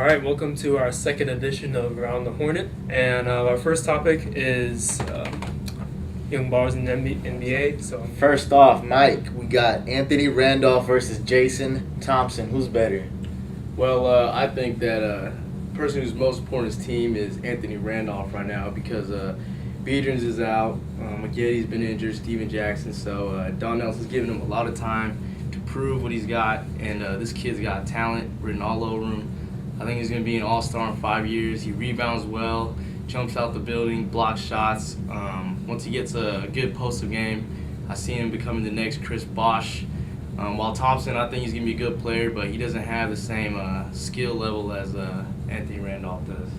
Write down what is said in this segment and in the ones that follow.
right, welcome to our second edition of Around the Hornet, and our first topic is young ballers in the NBA. So First off, Mike, we got Anthony Randolph versus Jason Thompson. Who's better? Well, I think that the person who's most important in his team is Anthony Randolph right now because Biedrins is out, McGeady's been injured, Steven Jackson, so Don Nelson's giving him a lot of time to prove what he's got, and this kid's got talent written all over him. I think he's going to be an all-star in 5 years. He rebounds well, jumps out the building, blocks shots. Once he gets a good post-up game, I see him becoming the next Chris Bosh. While Thompson, I think he's going to be a good player, but he doesn't have the same skill level as Anthony Randolph does.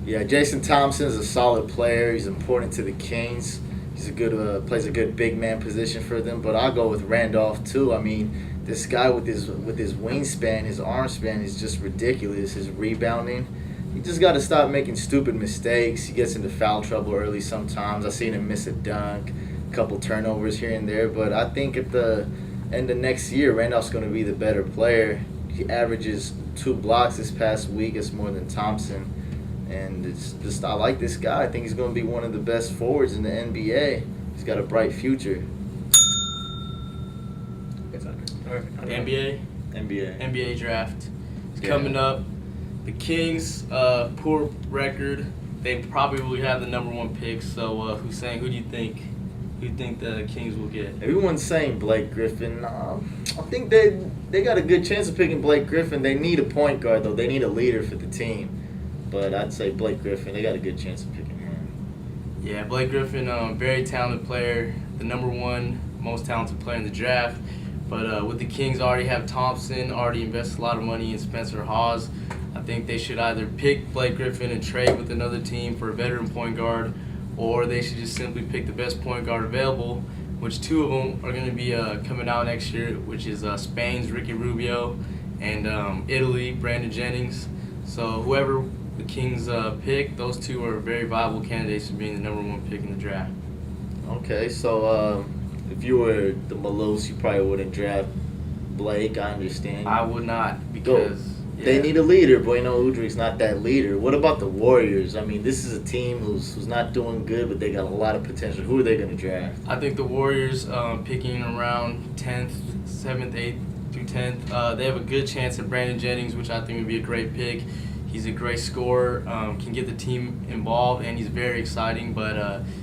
Yeah, Jason Thompson is a solid player. He's important to the Kings. He's a good plays a good big man position for them. But I'll go with Randolph too. I mean, this guy with his wingspan, his arm span is just ridiculous. His rebounding, he just got to stop making stupid mistakes. He gets into foul trouble early sometimes. I've seen him miss a dunk, a couple turnovers here and there. But I think at the end of next year, Randolph's going to be the better player. He averages 2 blocks this past week. It's more than Thompson. And it's just, I like this guy. I think he's going to be one of the best forwards in the NBA. He's got a bright future. NBA draft is coming up. The Kings, poor record. They probably will have the number 1 pick. So, Huseyin, who do you think the Kings will get? Everyone's saying Blake Griffin. I think they got a good chance of picking Blake Griffin. They need a point guard, though. They need a leader for the team. But I'd say Blake Griffin. They got a good chance of picking him. Yeah, Blake Griffin, very talented player, the number 1 most talented player in the draft. But with the Kings already have Thompson, already invested a lot of money in Spencer Hawes. I think they should either pick Blake Griffin and trade with another team for a veteran point guard, or they should just simply pick the best point guard available, which 2 of them are going to be coming out next year, which is Spain's Ricky Rubio and Italy, Brandon Jennings. So whoever the Kings pick, those 2 are very viable candidates for being the number 1 pick in the draft. Okay, so if you were the Maloofs, you probably wouldn't draft Blake. I understand. I would not because they need a leader. Bueno Udrik's not that leader. What about the Warriors? I mean, this is a team who's not doing good, but they got a lot of potential. Who are they going to draft? I think the Warriors, picking around 10th, 7th, 8th through 10th, they have a good chance at Brandon Jennings, which I think would be a great pick. He's a great scorer, can get the team involved, and he's very exciting. But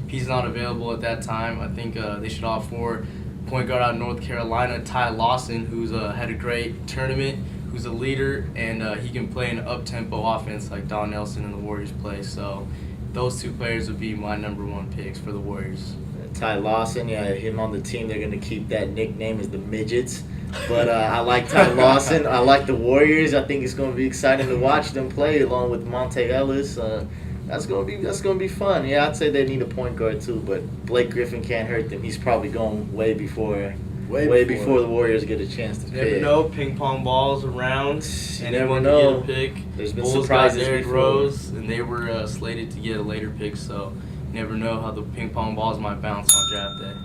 if he's not available at that time, I think they should opt for point guard out of North Carolina, Ty Lawson, who's had a great tournament, who's a leader, and he can play an up-tempo offense like Don Nelson and the Warriors play. So those 2 players would be my number 1 picks for the Warriors. Ty Lawson, yeah, him on the team, they're going to keep that nickname as the Midgets. But I like Ty Lawson. I like the Warriors. I think it's going to be exciting to watch them play along with Monte Ellis. That's going to be fun. Yeah, I'd say they need a point guard too. But Blake Griffin can't hurt them. He's probably going way before the Warriors get a chance to pick. You never know. Ping pong balls around. You never know. Get a pick. There's been Bulls surprises got Derrick before. Rose, and they were slated to get a later pick. So you never know how the ping pong balls might bounce on draft day.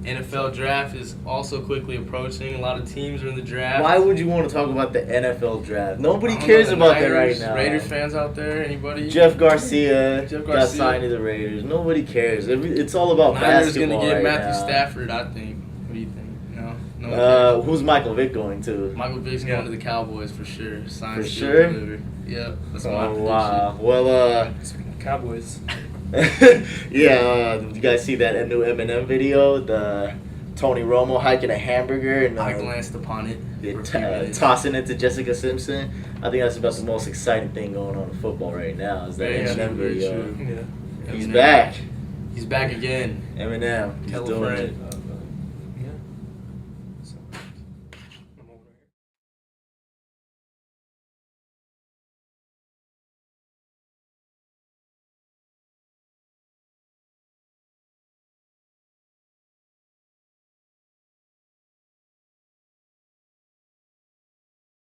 NFL draft is also quickly approaching. A lot of teams are in the draft. Why would you want to talk about the NFL draft? Nobody cares about that right now. Raiders fans out there? Anybody? Jeff Garcia got signed to the Raiders. Nobody cares. It's all about basketball going to get right Matthew now. Stafford, I think. What do you think? No. Who's Michael Vick going to? Michael Vick's going to the Cowboys for sure. For sure? Yep. That's my Oh, prediction. wow. Well, speaking of Cowboys, yeah, did you guys see that new Eminem video? The Tony Romo hiking a hamburger and I glanced upon it. Tossing it to Jessica Simpson. I think that's about the most exciting thing going on in football right now. Is that Eminem video? yeah. He's back. He's back again. Eminem. He's Tell a doing friend. it.